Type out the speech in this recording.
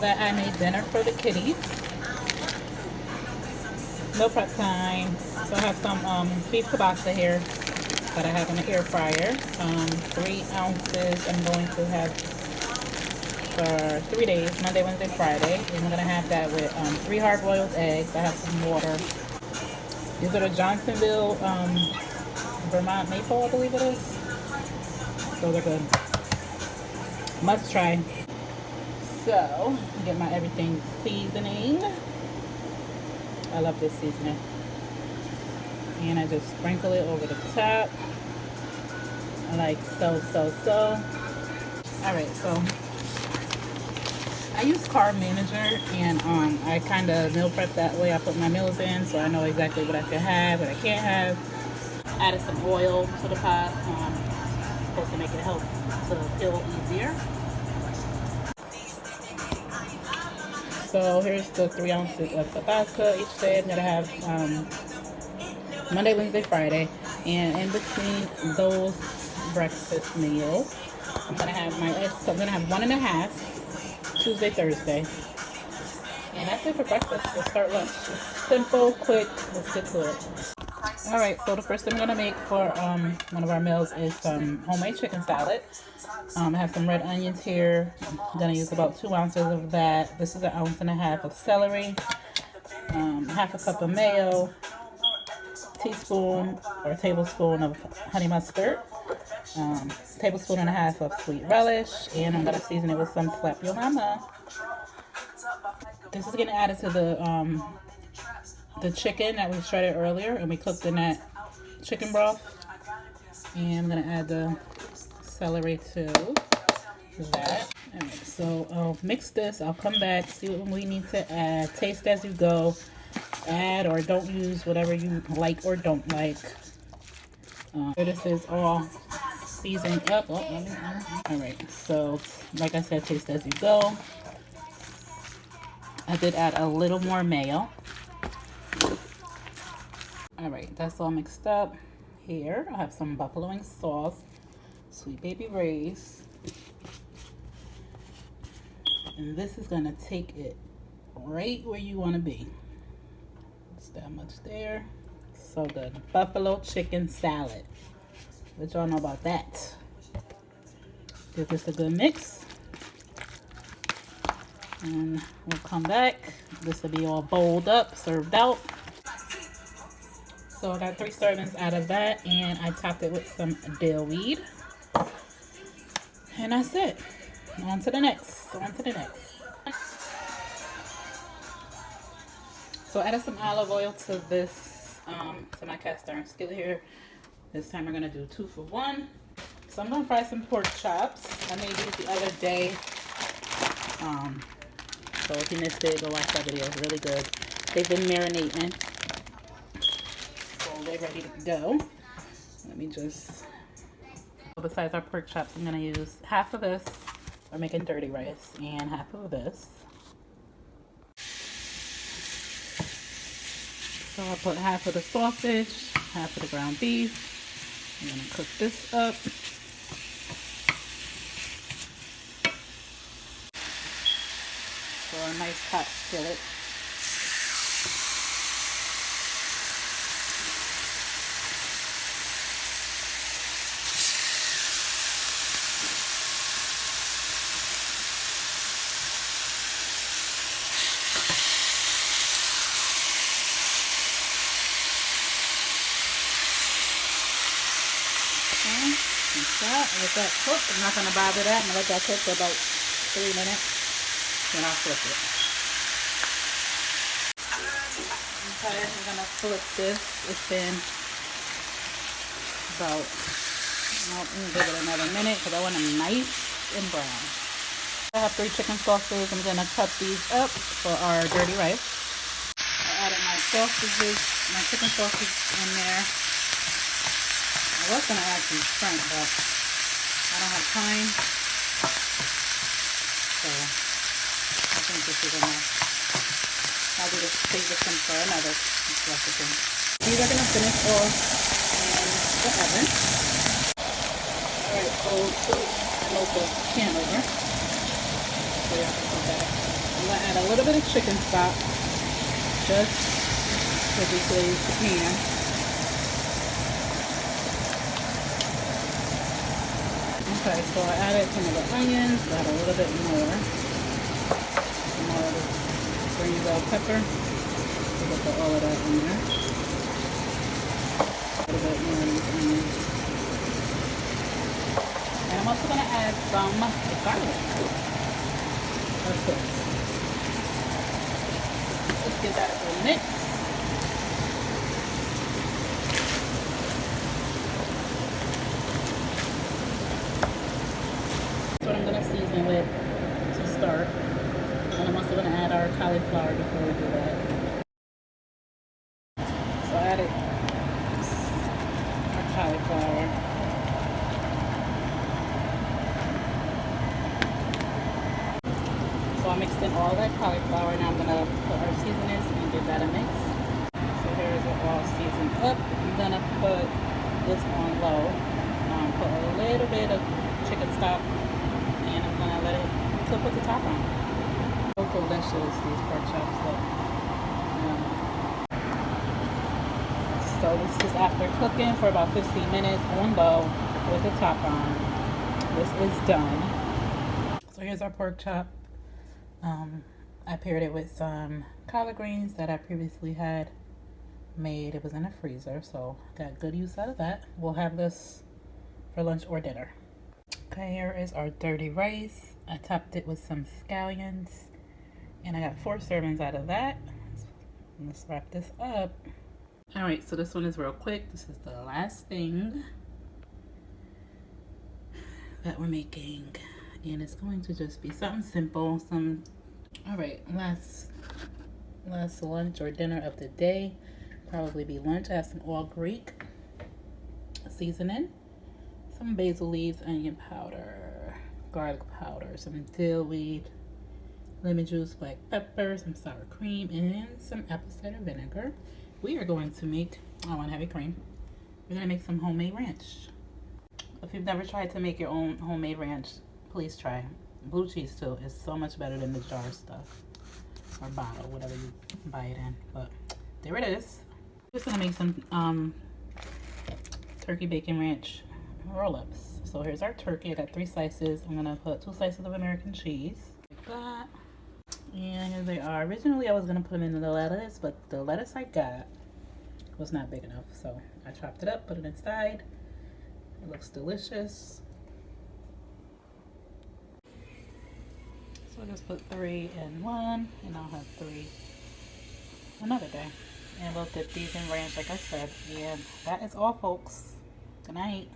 that I made dinner for the kitties. Meal prep time. So I have some beef kielbasa here that I have in the air fryer. 3 ounces I'm going to have for 3 days, Monday, Wednesday, Friday. And I'm going to have that with 3 hard-boiled eggs. I have some water. These are the Johnsonville Vermont maple, I believe it is. Those are good. Must try. So, get my everything seasoning. I love this seasoning. And I just sprinkle it over the top. Like so. Alright, so I use Carb Manager, and I kind of meal prep that way. I put my meals in so I know exactly what I can have, what I can't have. Added some oil to the pot. Supposed to make it help to peel easier. So here's the 3 ounces of kielbasa each day. I'm gonna have Monday, Wednesday, Friday, and in between those breakfast meals, I'm gonna have my eggs. So I'm gonna have 1.5 Tuesday, Thursday, and that's it for breakfast. We'll start lunch. Simple, quick. Let's get to it. All right. So the first thing I'm gonna make for one of our meals is homemade chicken salad. I have some red onions here. I'm gonna use about 2 ounces of that. This is 1.5 ounces of celery, half a cup of mayo, teaspoon or tablespoon of honey mustard, tablespoon and a half of sweet relish, and I'm gonna season it with some slap your mama. This is getting added to the chicken that we shredded earlier and we cooked in that chicken broth, and I'm gonna add the celery to that. Alright, so I'll mix this. I'll come back, see what we need to add. Taste as you go. Add or don't use whatever you like or don't like. This is all seasoned up. Alright, so like I said, taste as you go. I did add a little more mayo. Alright, that's all mixed up. Here I have some buffalo wing sauce, Sweet Baby Ray's, and this is gonna take it right where you want to be. Just that much there. So good. Buffalo chicken salad. What y'all know about that? Give this a good mix, and we'll come back. This will be all bowled up, served out. So I got 3 servings out of that, and I topped it with some dill weed. And that's it. On to the next. So I added some olive oil to this, to my cast iron skillet here. This time we're gonna do 2 for 1. So I'm gonna fry some pork chops. I made these the other day. So if you missed it, go watch that video. It's really good. They've been marinating. So they're ready to go. Let me just... Besides our pork chops, I'm going to use half of this. We're making dirty rice. And half of this. So I'll put half of the sausage, half of the ground beef. I'm going to cook this up. So a nice hot skillet. Let that cook. I'm not going to bother that. I'm going to let that cook for about 3 minutes. Then I'll flip it. Okay, I'm going to flip this. It's been about, I'm going to give it another minute because I want them nice and brown. I have 3 chicken sauces. I'm going to cut these up for our dirty rice. I added my sausages, my chicken sausages in there. I was going to add some shrimp, but I don't have time, so I think this is enough. I'll do this, save this one for another recipe. These are going to finish off in the oven. Alright, so move the pan over so y'all can see that. I add a little bit of chicken stock just to deglaze the pan. Okay, so I added some of the onions, add a little bit more. More of the green bell pepper. We'll put all of that in there. A little bit more of these onions. And I'm also going to add some garlic. Of course. Let's give that a little mix. That's what I'm going to season with to start. And I'm also going to add our cauliflower before we do that. So I added our cauliflower. So I mixed in all that cauliflower. Now I'm going to put our seasonings and give that a mix. So here's it all seasoned up. I'm going to put this on low. Put a little bit of chicken stock and I'm going to let it cook with the top on. So delicious, these pork chops look. So this is after cooking for about 15 minutes on low with the top on. This is done. So here's our pork chop. I paired it with some collard greens that I previously had made. It was in a freezer, so got good use out of that. We'll have this for lunch or dinner. Okay, here is our dirty rice. I topped it with some scallions, and I got 4 servings out of that. Let's wrap this up. All right, so this one is real quick. This is the last thing that we're making, and it's going to just be something simple. All right, last lunch or dinner of the day, probably be lunch. I have some all Greek seasoning, some basil leaves, onion powder, garlic powder, some dill weed, lemon juice, black pepper, some sour cream, and some apple cider vinegar. We are going to make, I want heavy cream. We're gonna make some homemade ranch. If you've never tried to make your own homemade ranch, please try. Blue cheese too is so much better than the jar stuff or bottle, whatever you buy it in. But there it is. Just gonna make some turkey bacon ranch roll-ups. So here's our turkey. I got 3 slices. I'm gonna put 2 slices of American cheese like that. And here they are. Originally I was gonna put them in the lettuce, but the lettuce I got was not big enough, so I chopped it up, put it inside. It looks delicious. So I just put 3 in one, and I'll have 3 another day. And we'll dip these in ranch like I said. And that is all, folks. Good night.